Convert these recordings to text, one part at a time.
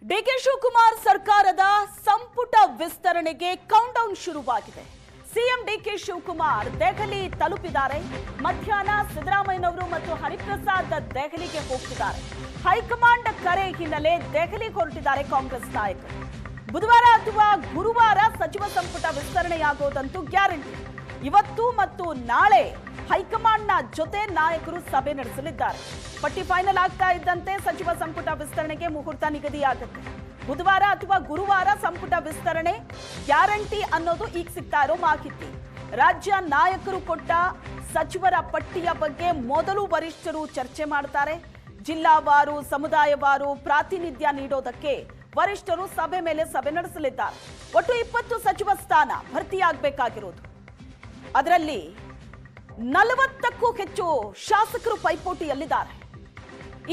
DK Shivakumar ಸರ್ಕಾರದ ಸಂಪುಟ ವಿಸ್ತರಣೆಗೆ ಕೌಂಟ್ಡೌನ್ ಶುರುವಾಗಿದೆ. ಸಿಎಂ ಡಿಕೆ ಶಿವಕುಮಾರ್ ದೆಹಲಿ ತಲುಪಿದ್ದಾರೆ. ಮಧ್ಯಾಹ್ನ ಸಿದ್ದರಾಮಯ್ಯನವರು ಮತ್ತು ಹರಿಪ್ರಸಾದ್ ದೆಹಲಿಗೆ ಹೋಗ್ತಿದ್ದಾರೆ. ಹೈಕಮಾಂಡ್ ಕರೆ ಹಿನ್ನೆಲೆ ದೆಹಲಿಗೆ ಹೊರಟಿದ್ದಾರೆ ಕಾಂಗ್ರೆಸ್ ನಾಯಕರು. ಬುಧವಾರ ಅಥವಾ ಗುರುವಾರ ಸಚಿವ ಸಂಪುಟ ವಿಸ್ತರಣೆಯಾಗೋದಂತೂ ಗ್ಯಾರಂಟಿ. ಇವತ್ತು ಮತ್ತು ನಾಳೆ ಹೈಕಮಾಂಡ್ನ ಜೊತೆ ನಾಯಕರು ಸಭೆ ನಡೆಸಲಿದ್ದಾರೆ. ಪಟ್ಟಿ ಫೈನಲ್ ಆಗ್ತಾ ಇದ್ದಂತೆ ಸಚಿವ ಸಂಪುಟ ವಿಸ್ತರಣೆಗೆ ಮುಹೂರ್ತ ನಿಗದಿಯಾಗುತ್ತೆ. ಬುಧವಾರ ಅಥವಾ ಗುರುವಾರ ಸಂಪುಟ ವಿಸ್ತರಣೆ ಗ್ಯಾರಂಟಿ ಅನ್ನೋದು ಈಗ ಸಿಗ್ತಾ ಇರೋ ಮಾಹಿತಿ. ರಾಜ್ಯ ನಾಯಕರು ಕೊಟ್ಟ ಸಚಿವರ ಪಟ್ಟಿಯ ಬಗ್ಗೆ ಮೊದಲು ವರಿಷ್ಠರು ಚರ್ಚೆ ಮಾಡ್ತಾರೆ. ಜಿಲ್ಲಾವಾರು ಸಮುದಾಯವಾರು ಪ್ರಾತಿನಿಧ್ಯ ನೀಡೋದಕ್ಕೆ ವರಿಷ್ಠರು ಸಭೆ ಮೇಲೆ ಸಭೆ ನಡೆಸಲಿದ್ದಾರೆ. ಒಟ್ಟು 20 ಸಚಿವ ಸ್ಥಾನ ಭರ್ತಿಯಾಗಬೇಕಾಗಿರೋದು. ಅದರಲ್ಲಿ 40ಕ್ಕೂ ಹೆಚ್ಚು ಶಾಸಕರು ಪೈಪೋಟಿಯಲ್ಲಿದ್ದಾರೆ.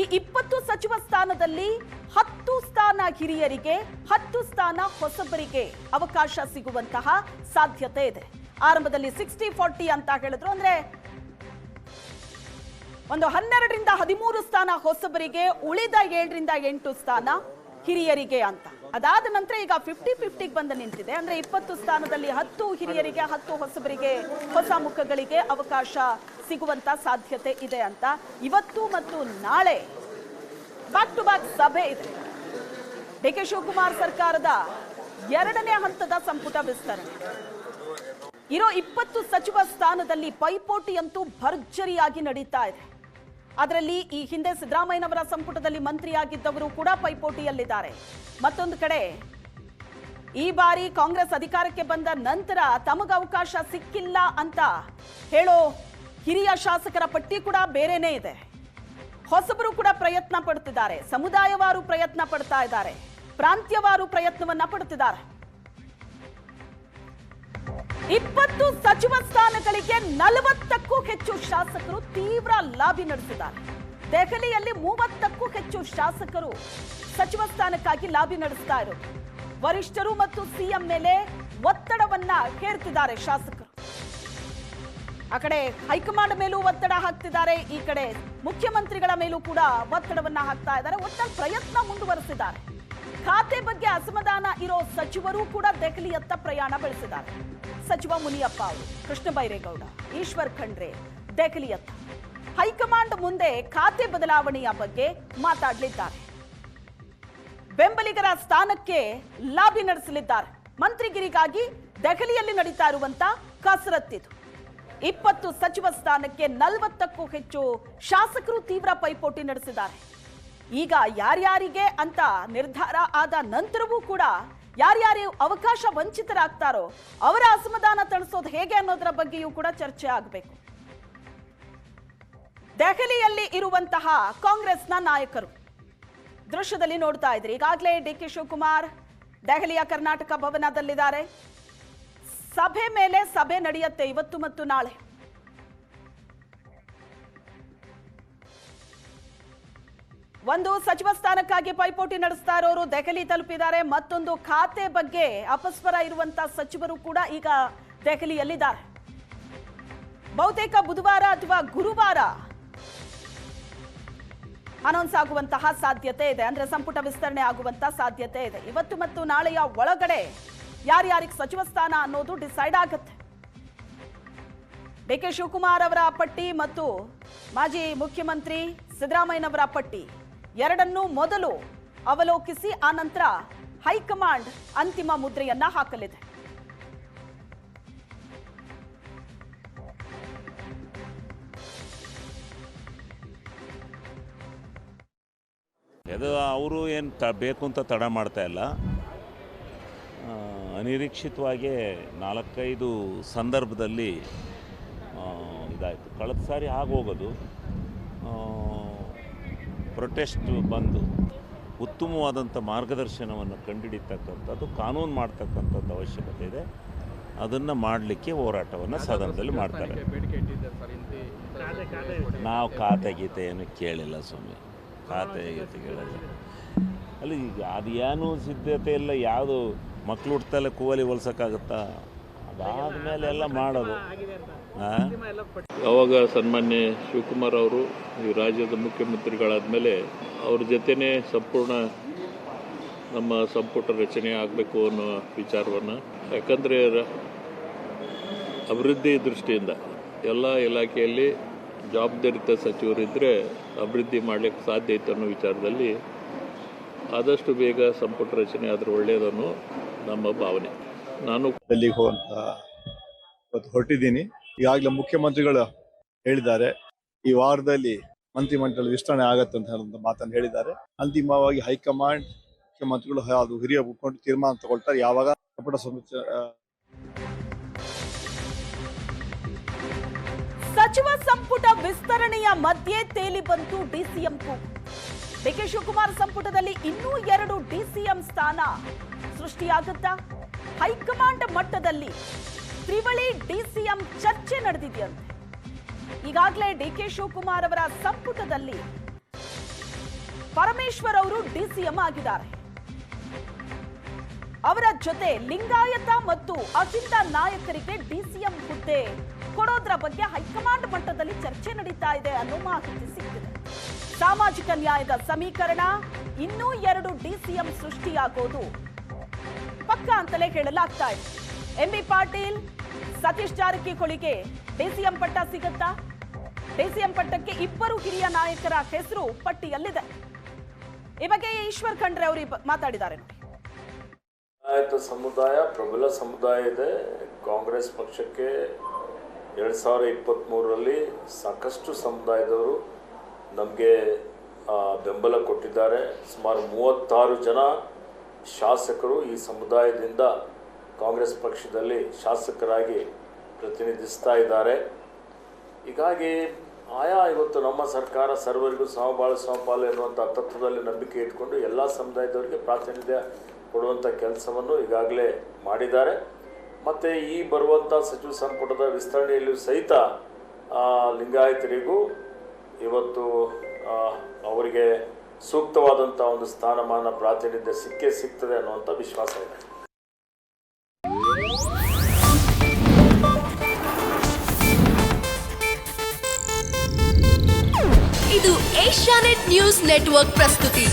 ಈ 20 ಸಚಿವ ಸ್ಥಾನದಲ್ಲಿ 10 ಸ್ಥಾನ ಹಿರಿಯರಿಗೆ, 10 ಸ್ಥಾನ ಹೊಸಬರಿಗೆ ಅವಕಾಶ ಸಿಗುವಂತಹ ಸಾಧ್ಯತೆ ಇದೆ. ಆರಂಭದಲ್ಲಿ 60-40 ಅಂತ ಹೇಳಿದ್ರು. ಅಂದ್ರೆ ಒಂದು 12ರಿಂದ 13 ಸ್ಥಾನ ಹೊಸಬರಿಗೆ, ಉಳಿದ 7ರಿಂದ 8 ಸ್ಥಾನ ಹಿರಿಯರಿಗೆ ಅಂತ. ಅದಾದ ನಂತರ ಈಗ 50-50 ಬಂದು ನಿಂತಿದೆ. ಅಂದ್ರೆ 20 ಸ್ಥಾನದಲ್ಲಿ 10 ಹಿರಿಯರಿಗೆ, 10 ಹೊಸಬರಿಗೆ, ಹೊಸ ಮುಖಗಳಿಗೆ ಅವಕಾಶ ಸಿಗುವಂತ ಸಾಧ್ಯತೆ ಇದೆ ಅಂತ. ಇವತ್ತು ಮತ್ತು ನಾಳೆ ಬ್ಯಾಕ್ ಟು ಬ್ಯಾಕ್ ಸಭೆ ಇದೆ. ಡಿಕೆ ಶಿವಕುಮಾರ್ ಸರ್ಕಾರದ 2ನೇ ಹಂತದ ಸಂಪುಟ ವಿಸ್ತರಣೆ. ಇರೋ 20 ಸಚಿವ ಸ್ಥಾನದಲ್ಲಿ ಪೈಪೋಟಿಯಂತೂ ಭರ್ಜರಿಯಾಗಿ ನಡೀತಾ ಇದೆ. ಅದರಲ್ಲಿ ಈ ಹಿಂದೆ ಸಿದ್ದರಾಮಯ್ಯನವರ ಸಂಪುಟದಲ್ಲಿ ಮಂತ್ರಿಯಾಗಿದ್ದವರು ಕೂಡ ಪೈಪೋಟಿಯಲ್ಲಿದ್ದಾರೆ. ಮತ್ತೊಂದು ಕಡೆ ಈ ಬಾರಿ ಕಾಂಗ್ರೆಸ್ ಅಧಿಕಾರಕ್ಕೆ ಬಂದ ನಂತರ ತಮಗೆ ಅವಕಾಶ ಸಿಕ್ಕಿಲ್ಲ ಅಂತ ಹೇಳೋ ಹಿರಿಯ ಶಾಸಕರ ಪಟ್ಟಿ ಕೂಡ ಬೇರೆನೇ ಇದೆ. ಹೊಸಬರು ಕೂಡ ಪ್ರಯತ್ನ ಪಡ್ತಿದ್ದಾರೆ. ಸಮುದಾಯವಾರು ಪ್ರಯತ್ನ ಪಡ್ತಾ ಇದ್ದಾರೆ. ಪ್ರಾಂತ್ಯವಾರು ಪ್ರಯತ್ನವನ್ನ ಪಡ್ತಿದ್ದಾರೆ. 20 ಸಚಿವ ಸ್ಥಾನಗಳಿಗೆ 40ಕ್ಕೂ ಹೆಚ್ಚು ಶಾಸಕರು ತೀವ್ರ ಲಾಬಿ ನಡೆಸಿದ್ದಾರೆ. ದೆಹಲಿಯಲ್ಲಿ 30ಕ್ಕೂ ಹೆಚ್ಚು ಶಾಸಕರು ಸಚಿವ ಸ್ಥಾನಕ್ಕಾಗಿ ಲಾಬಿ ನಡೆಸ್ತಾ ಇರೋದು. ವರಿಷ್ಠರು ಮತ್ತು ಸಿಎಂ ಮೇಲೆ ಒತ್ತಡವನ್ನ ಹೇರ್ತಿದ್ದಾರೆ ಶಾಸಕರು. ಆ ಕಡೆ ಹೈಕಮಾಂಡ್ ಮೇಲೂ ಒತ್ತಡ ಹಾಕ್ತಿದ್ದಾರೆ, ಈ ಕಡೆ ಮುಖ್ಯಮಂತ್ರಿಗಳ ಮೇಲೂ ಕೂಡ ಒತ್ತಡವನ್ನ ಹಾಕ್ತಾ ಇದ್ದಾರೆ. ಒಟ್ಟಾಗಿ ಪ್ರಯತ್ನ ಮುಂದುವರೆಸಿದ್ದಾರೆ. ಖಾತೆ ಬಗ್ಗೆ ಅಸಮಾಧಾನ ಇರೋ ಸಚಿವರು ಕೂಡ ದೆಹಲಿಯತ್ತ ಪ್ರಯಾಣ ಬೆಳೆಸಿದ್ದಾರೆ. ಸಚಿವ ಮುನಿಯಪ್ಪ ಅವರು, ಕೃಷ್ಣ ಬೈರೇಗೌಡ, ಈಶ್ವರ್ ಖಂಡ್ರೆ ದೆಹಲಿಯತ್ತ ಹೈಕಮಾಂಡ್ ಮುಂದೆ ಖಾತೆ ಬದಲಾವಣೆಯ ಬಗ್ಗೆ ಮಾತಾಡಲಿದ್ದಾರೆ. ಬೆಂಬಲಿಗರ ಸ್ಥಾನಕ್ಕೆ ಲಾಬಿ ನಡೆಸಲಿದ್ದಾರೆ. ಮಂತ್ರಿಗಿರಿಗಾಗಿ ದೆಹಲಿಯಲ್ಲಿ ನಡೀತಾ ಇರುವಂತ ಕಸರತ್ತಿದು. 20 ಸಚಿವ ಸ್ಥಾನಕ್ಕೆ 40ಕ್ಕೂ ಹೆಚ್ಚು ಶಾಸಕರು ತೀವ್ರ ಪೈಪೋಟಿ ನಡೆಸಿದ್ದಾರೆ. ಈಗ ಯಾರ್ಯಾರಿಗೆ ಅಂತ ನಿರ್ಧಾರ ಆದ ನಂತರವೂ ಕೂಡ ಯಾರ್ಯಾರು ಅವಕಾಶ ವಂಚಿತರಾಗ್ತಾರೋ ಅವರ ಅಸಮಾಧಾನ ತಣಿಸೋದು ಹೇಗೆ ಅನ್ನೋದರ ಬಗ್ಗೆಯೂ ಕೂಡ ಚರ್ಚೆ ಆಗಬೇಕು. ದೆಹಲಿಯಲ್ಲಿ ಇರುವಂತಹ ಕಾಂಗ್ರೆಸ್ನ ನಾಯಕರು ದೃಶ್ಯದಲ್ಲಿ ನೋಡ್ತಾ ಇದ್ರಿ. ಈಗಾಗಲೇ ಡಿಕೆ ಶಿವಕುಮಾರ್ ದೆಹಲಿಯ ಕರ್ನಾಟಕ ಭವನದಲ್ಲಿದ್ದಾರೆ. ಸಭೆ ಮೇಲೆ ಸಭೆ ನಡೆಯುತ್ತೆ ಇವತ್ತು ಮತ್ತು ನಾಳೆ. ಒಂದು ಸಚಿವ ಸ್ಥಾನಕ್ಕಾಗಿ ಪೈಪೋಟಿ ನಡೆಸ್ತಾ ಇರೋರು ದೆಹಲಿ ತಲುಪಿದ್ದಾರೆ. ಮತ್ತೊಂದು ಖಾತೆ ಬಗ್ಗೆ ಅಪಸ್ವರ ಇರುವಂತಹ ಸಚಿವರು ಕೂಡ ಈಗ ದೆಹಲಿಯಲ್ಲಿದ್ದಾರೆ. ಬಹುತೇಕ ಬುಧವಾರ ಅಥವಾ ಗುರುವಾರ ಅನೌನ್ಸ್ ಆಗುವಂತಹ ಸಾಧ್ಯತೆ ಇದೆ. ಅಂದ್ರೆ ಸಂಪುಟ ವಿಸ್ತರಣೆ ಆಗುವಂತಹ ಸಾಧ್ಯತೆ ಇದೆ. ಇವತ್ತು ಮತ್ತು ನಾಳೆಯ ಒಳಗಡೆ ಯಾರ್ಯಾರಿಗೆ ಸಚಿವ ಸ್ಥಾನ ಅನ್ನೋದು ಡಿಸೈಡ್ ಆಗುತ್ತೆ. ಡಿಕೆ ಶಿವಕುಮಾರ್ ಅವರ ಪಟ್ಟಿ ಮತ್ತು ಮಾಜಿ ಮುಖ್ಯಮಂತ್ರಿ ಸಿದ್ದರಾಮಯ್ಯನವರ ಪಟ್ಟಿ ಎರಡನ್ನೂ ಮೊದಲು ಅವಲೋಕಿಸಿ ಆನಂತರ ಹೈಕಮಾಂಡ್ ಅಂತಿಮ ಮುದ್ರೆಯನ್ನ ಹಾಕಲಿದೆ. ಅದು ಅವರು ಏನು ಬೇಕು ಅಂತ ತಡ ಮಾಡ್ತಾ ಇಲ್ಲ. ಅನಿರೀಕ್ಷಿತವಾಗಿ 4-5 ಸಂದರ್ಭದಲ್ಲಿ ಇದಾಯಿತು. ಕಳೆದ ಸಾರಿ ಆಗೋಗೋದು ಪ್ರೊಟೆಸ್ಟ್ ಬಂದು ಉತ್ತಮವಾದಂಥ ಮಾರ್ಗದರ್ಶನವನ್ನು ಕಂಡುಹಿಡಿತಕ್ಕಂಥದ್ದು, ಕಾನೂನು ಮಾಡ್ತಕ್ಕಂಥದ್ದು ಅವಶ್ಯಕತೆ ಇದೆ. ಅದನ್ನು ಮಾಡಲಿಕ್ಕೆ ಹೋರಾಟವನ್ನು ಸದನದಲ್ಲಿ ಮಾಡ್ತಾರೆ. ನಾವು ಖಾತೆ ಗೀತೆ ಏನು ಕೇಳಿಲ್ಲ ಸ್ವಾಮಿ, ಖಾತೆ ಗೀತೆ ಕೇಳಿಲ್ಲ. ಅಲ್ಲಿ ಅದು ಏನೂ ಸಿದ್ಧತೆ ಇಲ್ಲ. ಯಾವುದು ಮಕ್ಕಳು ಹುಡ್ತಲ್ಲೇ ಕೂವಲಿ ಹೊಲ್ಸೋಕ್ಕಾಗುತ್ತಾ? ಅದಾದಮೇಲೆ ಎಲ್ಲ ಮಾಡೋದು. ಯಾವಾಗ ಸನ್ಮಾನ್ಯ ಶಿವಕುಮಾರ್ ಅವರು ಈ ರಾಜ್ಯದ ಮುಖ್ಯಮಂತ್ರಿಗಳಾದ ಮೇಲೆ ಅವ್ರ ಜೊತೆನೇ ಸಂಪೂರ್ಣ ನಮ್ಮ ಸಂಪುಟ ರಚನೆ ಆಗಬೇಕು ಅನ್ನೋ ವಿಚಾರವನ್ನು, ಯಾಕಂದರೆ ಅಭಿವೃದ್ಧಿ ದೃಷ್ಟಿಯಿಂದ ಎಲ್ಲ ಇಲಾಖೆಯಲ್ಲಿ ಜವಾಬ್ದಾರಿತ ಸಚಿವರಿದ್ದರೆ ಅಭಿವೃದ್ಧಿ ಮಾಡಲಿಕ್ಕೆ ಸಾಧ್ಯ ಇತ್ತು ಅನ್ನೋ ವಿಚಾರದಲ್ಲಿ ಆದಷ್ಟು ಬೇಗ ಸಂಪುಟ ರಚನೆ ಆದರೆ ಒಳ್ಳೆಯದನ್ನು ನಮ್ಮ ಭಾವನೆ. ನಾನು ಡೆಲ್ಲಿಗೆ ಹೋಗುವಂತ ಇವತ್ತು ಹೊರಟಿದ್ದೀನಿ. ಈಗಾಗಲೇ ಮುಖ್ಯಮಂತ್ರಿಗಳು ಹೇಳಿದ್ದಾರೆ, ಈ ವಾರದಲ್ಲಿ ಮಂತ್ರಿಮಂಡಲ ವಿಸ್ತರಣೆ ಆಗತ್ತೆ ಅಂತ ಮಾತನ್ನು ಹೇಳಿದ್ದಾರೆ. ಅಂತಿಮವಾಗಿ ಹೈಕಮಾಂಡ್, ಮುಖ್ಯಮಂತ್ರಿಗಳು ಅದು ಹಿರಿಯ ಮುಖಂಡರು ತೀರ್ಮಾನ ತಗೊಳ್ತಾರೆ ಯಾವಾಗ ಸಂಪುಟ ಸಚಿವ ಸಂಪುಟ ವಿಸ್ತರಣೆಯ ಮಧ್ಯೆ ತೇಲಿ ಬಂತು ಡಿಸಿಎಂ ಕೂಗು. ಡಿಕೆ ಶಿವಕುಮಾರ್ ಸಂಪುಟದಲ್ಲಿ ಇನ್ನೂ 2 ಡಿಸಿಎಂ ಸ್ಥಾನ ಸೃಷ್ಟಿಯಾಗುತ್ತಾ? ಹೈಕಮಾಂಡ್ ಮಟ್ಟದಲ್ಲಿ ತ್ರಿವಳಿ ಡಿಸಿಎಂ ಚರ್ಚೆ ನಡೆದಿದೆಯಂತೆ. ಈಗಾಗಲೇ ಡಿಕೆ ಶಿವಕುಮಾರ್ ಅವರ ಸಂಪುಟದಲ್ಲಿ ಪರಮೇಶ್ವರ್ ಅವರು ಡಿಸಿಎಂ ಆಗಿದ್ದಾರೆ. ಅವರ ಜೊತೆ ಲಿಂಗಾಯತ ಮತ್ತು ಅಹಿಂದ ನಾಯಕರಿಗೆ ಡಿಸಿಎಂ ಹುದ್ದೆ ಕೊಡೋದ್ರ ಬಗ್ಗೆ ಹೈಕಮಾಂಡ್ ಮಟ್ಟದಲ್ಲಿ ಚರ್ಚೆ ನಡೀತಾ ಇದೆ ಅನ್ನೋ ಮಾಹಿತಿ ಸಿಕ್ಕಿದೆ. ಸಾಮಾಜಿಕ ನ್ಯಾಯದ ಸಮೀಕರಣ, ಇನ್ನೂ 2 ಡಿಸಿಎಂ ಸೃಷ್ಟಿಯಾಗೋದು ಪಕ್ಕ ಅಂತಲೇ ಹೇಳಲಾಗ್ತಾ ಇದೆ. ಎಂಬಿ ಪಾಟೀಲ್, ಸತೀಶ್ ಜಾರಕಿಹೊಳಿಗೆ ಡಿಸಿಎಂ ಪಟ್ಟ ಸಿಗುತ್ತಾ? ಡಿಸಿಎಂ ಪಟ್ಟಕ್ಕೆ 2 ಹಿರಿಯ ನಾಯಕರ ಹೆಸರು ಪಟ್ಟಿಯಲ್ಲಿದೆ. ಈ ಬಗ್ಗೆ ಈಶ್ವರ್ ಖಂಡ್ರೆ ಅವರು ಮಾತಾಡಿದ್ದಾರೆ ನೋಡಿ. ಲಿಂಗಾಯತ ಸಮುದಾಯ ಪ್ರಬಲ ಸಮುದಾಯ ಇದೆ. ಕಾಂಗ್ರೆಸ್ ಪಕ್ಷಕ್ಕೆ 2023ರಲ್ಲಿ ಸಾಕಷ್ಟು ಸಮುದಾಯದವರು ನಮಗೆ ಬೆಂಬಲ ಕೊಟ್ಟಿದ್ದಾರೆ. ಸುಮಾರು 36 ಜನ ಶಾಸಕರು ಈ ಸಮುದಾಯದಿಂದ ಕಾಂಗ್ರೆಸ್ ಪಕ್ಷದಲ್ಲಿ ಶಾಸಕರಾಗಿ ಪ್ರತಿನಿಧಿಸ್ತಾ ಇದ್ದಾರೆ. ಹೀಗಾಗಿ ಇವತ್ತು ನಮ್ಮ ಸರ್ಕಾರ ಸರ್ವರಿಗೂ ಸಮಬಾಳು ಸಮಪಾಲು ಎನ್ನುವಂಥ ತತ್ವದಲ್ಲಿ ನಂಬಿಕೆ ಇಟ್ಕೊಂಡು ಎಲ್ಲ ಸಮುದಾಯದವರಿಗೆ ಪ್ರಾತಿನಿಧ್ಯ ಕೊಡುವಂಥ ಕೆಲಸವನ್ನು ಈಗಾಗಲೇ ಮಾಡಿದ್ದಾರೆ. ಮತ್ತು ಈ ಬರುವಂಥ ಸಚಿವ ಸಂಪುಟದ ವಿಸ್ತರಣೆಯಲ್ಲೂ ಸಹಿತ ಲಿಂಗಾಯತರಿಗೂ ಇವತ್ತು ಅವರಿಗೆ ಸೂಕ್ತವಾದಂಥ ಒಂದು ಸ್ಥಾನಮಾನ ಪ್ರಾತಿನಿಧ್ಯ ಸಿಗ್ತದೆ ಅನ್ನುವಂಥ ವಿಶ್ವಾಸ ಇದೆ. ಇದು ಏಷ್ಯಾನೆಟ್ ನ್ಯೂಸ್ ನೆಟ್ವರ್ಕ್ ಪ್ರಸ್ತುತಿ.